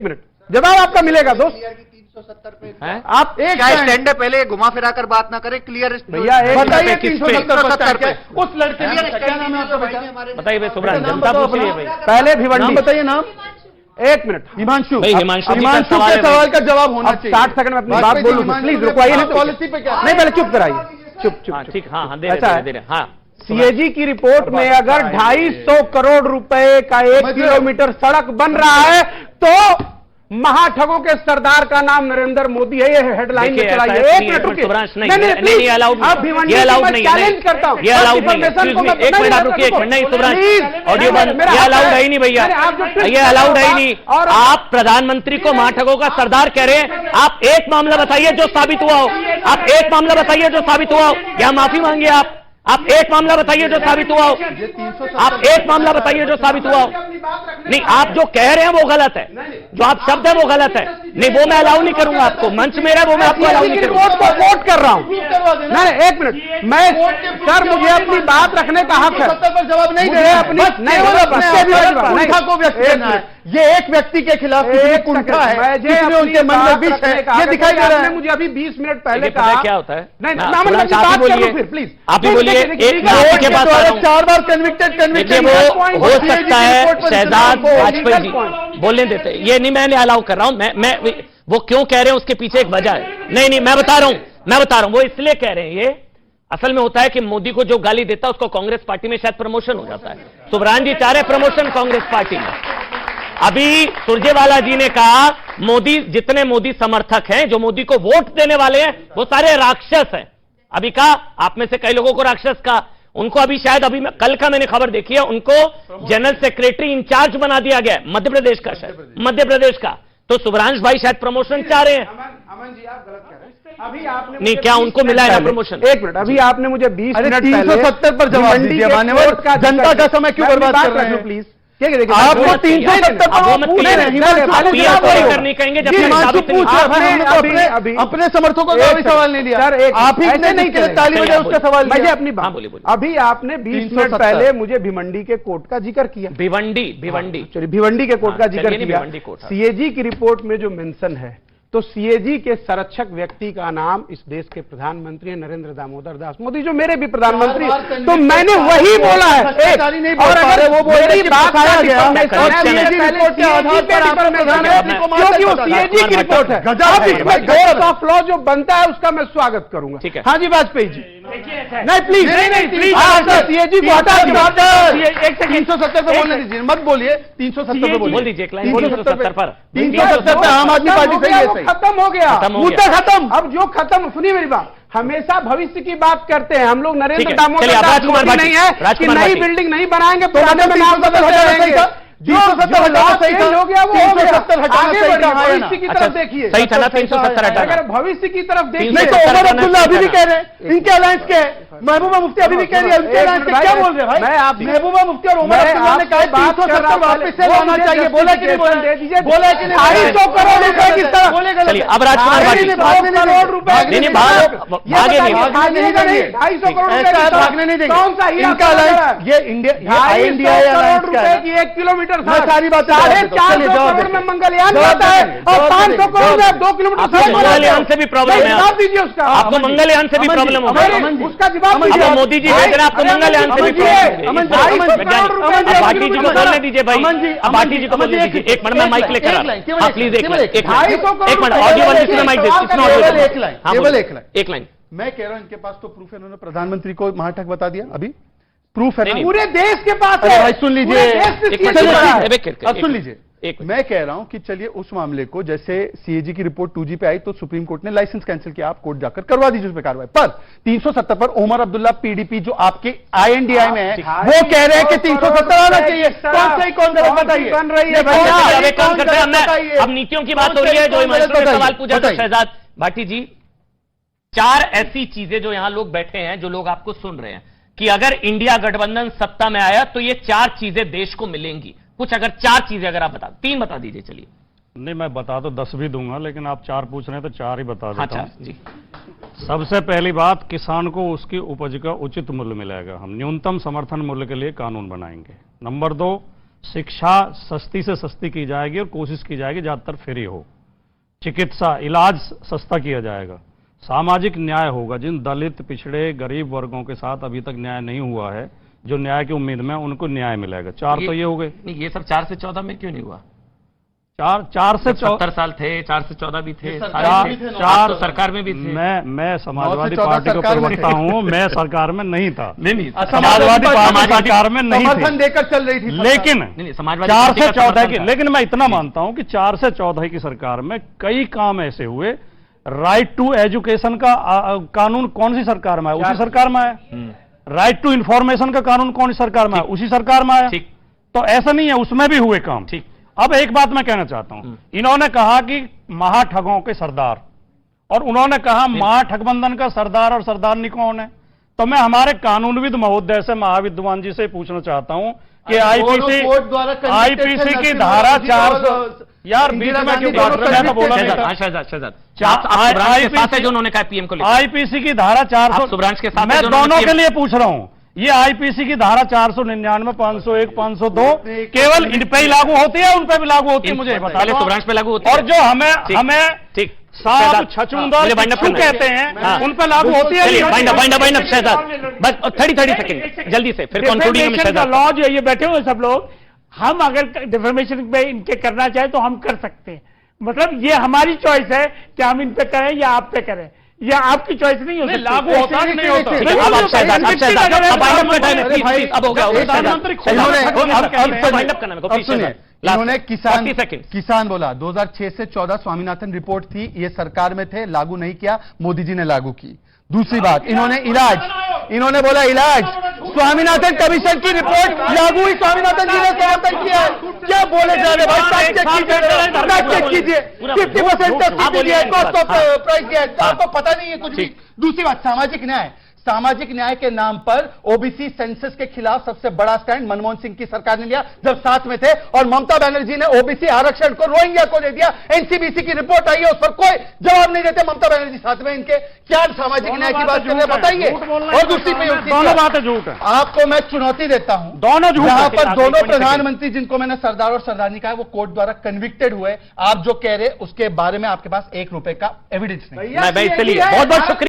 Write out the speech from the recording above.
Minute जवाब आपका मिलेगा दोस्त। 370 पे आप एक स्टैंड है, पहले घुमा फिरा कर बात ना करें, क्लियर भैया बताइए 370 पे उस लड़के क्लियर क्या नाम है आपका बेटा? बताइए भाई सुब्रत, नाम जनता बताओ पूछ रही है अपना। भाई। पहले भिवंडी बताइए नाम। एक मिनट हिमांशु भाई, हिमांशु जी का हिमांशु सवाल के है सवाल का जवाब होना अब चाहिए। 60 सेकंड में अपनी बात बोलूं प्लीज रुकवाइए नहीं तो पॉलिसी पे क्या नहीं पहले चुप कराइए चुप हाँ चुप ठीक, हाँ हाँ दे अच्छा रहे हैं, हाँ। सीएजी की रिपोर्ट में अगर 250 करोड़ रुपए का 1 किलोमीटर सड़क बन रहा है तो महाठगों के सरदार का नाम नरेंद्र मोदी है। ये हेडलाइन में चलाइए। एक मिनट रुकिए, नहीं अलाउड, अब भिवंडी ये अलाउड मैं नहीं चैलेंज करता हूं, ये अलाउड नहीं है। एक मिनट आप रुकिए, नहीं सुब्रांश ऑडियो बंद, ये अलाउड है ही नहीं भैया, ये अलाउड है ही नहीं। आप प्रधानमंत्री को महाठगों का सरदार कह रहे हैं। आप एक मामला बताइए जो साबित हुआ हो, आप एक मामला बताइए जो साबित हुआ हो, या माफी मांगिए आप एक मामला बताइए जो साबित हुआ हो, आप एक मामला बताइए जो साबित हुआ हो। नहीं, आप जो कह रहे हैं वो गलत है, जो आप शब्द है वो गलत है। नहीं, वो मैं अलाउ नहीं करूंगा आपको, मंच मेरा वो मैं आपको अलाउ नहीं करूंगा। रिपोर्ट को कोट कर रहा हूं। नहीं एक मिनट, मैं सर मुझे अपनी बात रखने का हक है। पर जवाब नहीं दे रहे अपनी कुंठा को व्यक्त करना है। ये एक व्यक्ति के खिलाफ कुंठा है, जिसमें उनके मन में विष है, ये दिखाई दे रहा है। मुझे अभी 20 मिनट पहले कहा क्या होता है। नहीं बात करूं फिर प्लीज आप ही बोलिए। एक के बाद 4 बार कन्विक्टेड वो हो सकता है शहजाद वाजपेयी जी बोलने देते, ये नहीं मैंने अलाउ कर रहा हूं। मैं वो क्यों कह रहे हैं उसके पीछे एक वजह है। नहीं मैं बता रहा हूं वो इसलिए कह रहे हैं। ये असल में होता है कि मोदी को जो गाली देता है उसको कांग्रेस पार्टी में शायद प्रमोशन हो जाता है। सुब्रान जी चाह रहे प्रमोशन कांग्रेस पार्टी में। अभी सुरजेवाला जी ने कहा मोदी, जितने मोदी समर्थक हैं, जो मोदी को वोट देने वाले हैं, वो सारे राक्षस हैं। अभी कहा, आप में से कई लोगों को राक्षस कहा, उनको अभी शायद अभी कल का मैंने खबर देखी है, उनको जनरल सेक्रेटरी इंचार्ज बना दिया गया है मध्य प्रदेश का, शायद मध्य प्रदेश का। तो सुब्रांश भाई शायद प्रमोशन चाह रहे हैं। अमन जी आप गलत कह रहे हैं। अभी आपने नहीं, क्या उनको मिला है ना प्रमोशन? एक मिनट, अभी आपने मुझे 20 मिनट 370 पर जवाब दीजिए। मान्यवर, जनता का समय क्यों बर्बाद कर रहे हैं? प्लीज आपको 370 करनी कहेंगे अपने समर्थकों का कोई सवाल नहीं लिया। आप ही नहीं के ताली बजाए उसका सवाल लिया। अपनी बात अभी आपने 20 मिनट पहले मुझे भिवंडी के कोर्ट का जिक्र किया। भिवंडी चलिए भिवंडी के कोर्ट का जिक्र किया। सीएजी की रिपोर्ट में जो मेंशन है, तो सीएजी के संरक्षक व्यक्ति का नाम इस देश के प्रधानमंत्री नरेंद्र दामोदर दास मोदी, जो मेरे भी प्रधानमंत्री, तो मैंने वही बोला है। और अगर वो मेरी बात क्योंकि वो सीएजी की रिपोर्ट है, कोर्ट ऑफ लॉ जो बनता है उसका मैं स्वागत करूंगा। हाँ जी वाजपेयी जी, नहीं प्लीज सीएजी को हटा दीजिए। 370 पे बोलने दीजिए, मत बोलिए 370 पे बोल दीजिए। 370 पर 370 पे आम आदमी पार्टी सही है। खत्म हो गया, मुद्दा खत्म। अब जो खत्म, सुनिए मेरी बात, हमेशा भविष्य की बात करते हैं हम लोग। नरेंद्र दामोदर दास मोदी नहीं है कि नई बिल्डिंग नहीं बनाएंगे, पुराने में नाम बदल हो जाएंगे। जो हो गया वो हो गया, आगे बढ़िए, भविष्य की तरफ देखिए। सही था ना 370 हटा। अगर भविष्य की तरफ देखिए नहीं तो उमर अब्दुल्ला अभी भी कह रहे हैं इनके अलायंस के, महबूबा मुफ्ती अभी भी कह रही है उनके अलायंस के। क्या बोल रहे हैं भाई? आप महबूबा मुफ्ती और उमर अब्दुल्ला ने कहा 370 वापस से लाना चाहिए, बोला कि नहीं बोला? बोला कि नहीं? 250 करोड़ रुपए की तरह बोलेगा। चलिए अब राजकुमार भागने नहीं देंगे, 250 करोड़ भागने नहीं देंगे। कौन सा इनका अलायंस ये इंडिया की 1 किलोमीटर सारी बात 450 करोड़ में मंगलयान जाता है और 500 करोड़ में 2 किलोमीटर। मंगलयान से भी प्रॉब्लम है, जवाब दीजिए उसका। आपको मंगलयान से भी प्रॉब्लम होगा, उसका जवाब दीजिए। अब मोदी जी कह रहे हैं आपको मंगलयान से भी प्रॉब्लम। भाटी जी को बोलने दीजिए भाई, अब भाटी जी को बोलने दीजिए। एक मिनट में माइक लेकर आ रहा हूं, प्लीज एक मिनट ऑडियो बंद, इसमें माइक दे, एक लाइन। मैं कह रहा हूं इनके पास तो प्रूफ है, उन्होंने प्रधानमंत्री को महाठग बता दिया, अभी प्रूफ है, पूरे देश के पास है भाई। सुन लीजिए, अब सुन लीजिए। मैं कह रहा हूं कि चलिए उस मामले को, जैसे सीएजी की रिपोर्ट 2G पे आई तो सुप्रीम कोर्ट ने लाइसेंस कैंसिल किया, आप कोर्ट जाकर करवा दीजिए उस पर कार्रवाई। पर 370 पर उमर अब्दुल्ला पीडीपी जो आपके INDI में है, वो कह रहे हैं कि 370 आना चाहिए। कौन सही कौन गलत बताइए? बन रही है अब नीतियों की बात हो रही है। जो हिमांशु ने सवाल पूछा था शहजाद भाटी जी, 4 ऐसी चीजें जो यहां लोग बैठे हैं, जो लोग आपको सुन रहे हैं, कि अगर इंडिया गठबंधन सत्ता में आया तो ये 4 चीजें देश को मिलेंगी। कुछ अगर 4 चीजें अगर आप 3 बता दीजिए। चलिए नहीं, मैं बता तो 10 भी दूंगा, लेकिन आप 4 पूछ रहे हैं तो 4 ही बता देता हूं। जी। सबसे पहली बात, किसान को उसकी उपज का उचित मूल्य मिलेगा। हम न्यूनतम समर्थन मूल्य के लिए कानून बनाएंगे। नंबर 2, शिक्षा सस्ती से सस्ती की जाएगी और कोशिश की जाएगी ज्यादातर फ्री हो। चिकित्सा इलाज सस्ता किया जाएगा। सामाजिक न्याय होगा। जिन दलित, पिछड़े, गरीब वर्गों के साथ अभी तक न्याय नहीं हुआ है, जो न्याय की उम्मीद में, उनको न्याय मिलेगा। 4 तो ये हो गए। ये सब 4 से 14 में क्यों नहीं हुआ? 4 से 70 साल थे, 4 से 14 भी थे, 4 तो सरकार में भी थे। मैं समाजवादी पार्टी का प्रवक्ता हूं, मैं सरकार में नहीं था। नहीं, समाजवादी पार्टी सरकार में नहीं थी, देकर चल रही थी, लेकिन 4 से 14 की, लेकिन मैं इतना मानता हूं कि 4 से 14 की सरकार में कई काम ऐसे हुए। राइट टू एजुकेशन का कानून कौन सी सरकार में आया? उसी सरकार में आया। राइट टू इंफॉर्मेशन का कानून कौन सी सरकार में आया? उसी सरकार में आया। तो ऐसा नहीं है, उसमें भी हुए काम। ठीक। अब एक बात मैं कहना चाहता हूं, इन्होंने कहा कि महाठगों के सरदार, और उन्होंने कहा महाठगबंधन का सरदार और सरदारनी कौन है? तो मैं हमारे कानूनविद महोदय से, महाविद्वान जी से पूछना चाहता हूं कि आईपीसी की धारा 400, यार बीच में क्यों काट रहे हैं? मैं बोला नहीं था। शहजाद, जो उन्होंने कहा पीएम को लेकर, आईपीसी की धारा 400 सुब्रांश के साथ, मैं दोनों के लिए पूछ रहा हूं। ये आईपीसी की धारा 499, 501, 502 केवल इन पे ही लागू होती है, उन पे भी लागू होती है? मुझे पहले सुब्रांश पे लागू होती है, और जो हमें ठीक साहब छछूंदर कहते हैं, उन पे लागू होती है। बाइंड अप शहजाद, बस 30 सेकंड जल्दी से, फिर कंक्लूडिंग का लॉ जो ये बैठे हुए सब लोग, हम अगर डिफॉर्मेशन पे इनके करना चाहे तो हम कर सकते हैं। मतलब ये हमारी चॉइस है कि हम इन पे करें या आप पे करें, या आपकी चॉइस नहीं हो सकती। लागू होता कि नहीं होता? अब हो गया। इन्होंने किसान बोला 2006 से 14 स्वामीनाथन रिपोर्ट थी, ये सरकार में थे, लागू नहीं किया, मोदी जी ने लागू की। दूसरी बात, इन्होंने बोला इलाज, स्वामीनाथन कमीशन की रिपोर्ट लागू ही स्वामीनाथन जी ने समर्थन किया है। क्या बोले जा रहे भाई? चेक कीजिए, 50% सब्सिडी है, कॉस्ट ऑफ प्राइस दिया है, आपको पता नहीं है कुछ भी। दूसरी बात, सामाजिक न्याय के नाम पर ओबीसी सेंसस के खिलाफ सबसे बड़ा स्टैंड मनमोहन सिंह की सरकार ने लिया जब साथ में थे, और ममता बनर्जी ने ओबीसी आरक्षण को रोहिंग्या को दे दिया। एनसीबीसी की रिपोर्ट आई है, उस पर कोई जवाब नहीं देते ममता बनर्जी साथ में इनके। क्या सामाजिक न्याय की बात कर रहे हैं बताइए? और दूसरी दोनों बातें झूठ है। आपको मैं चुनौती देता हूं, दोनों झूठ। यहां पर दोनों प्रधानमंत्री जिनको मैंने सरदार और सरदारनी कहा, वो कोर्ट द्वारा कन्विक्टेड हुए। आप जो कह रहे उसके बारे में आपके पास 1 रुपए का एविडेंस नहीं। इसलिए बहुत बहुत शुक्रिया।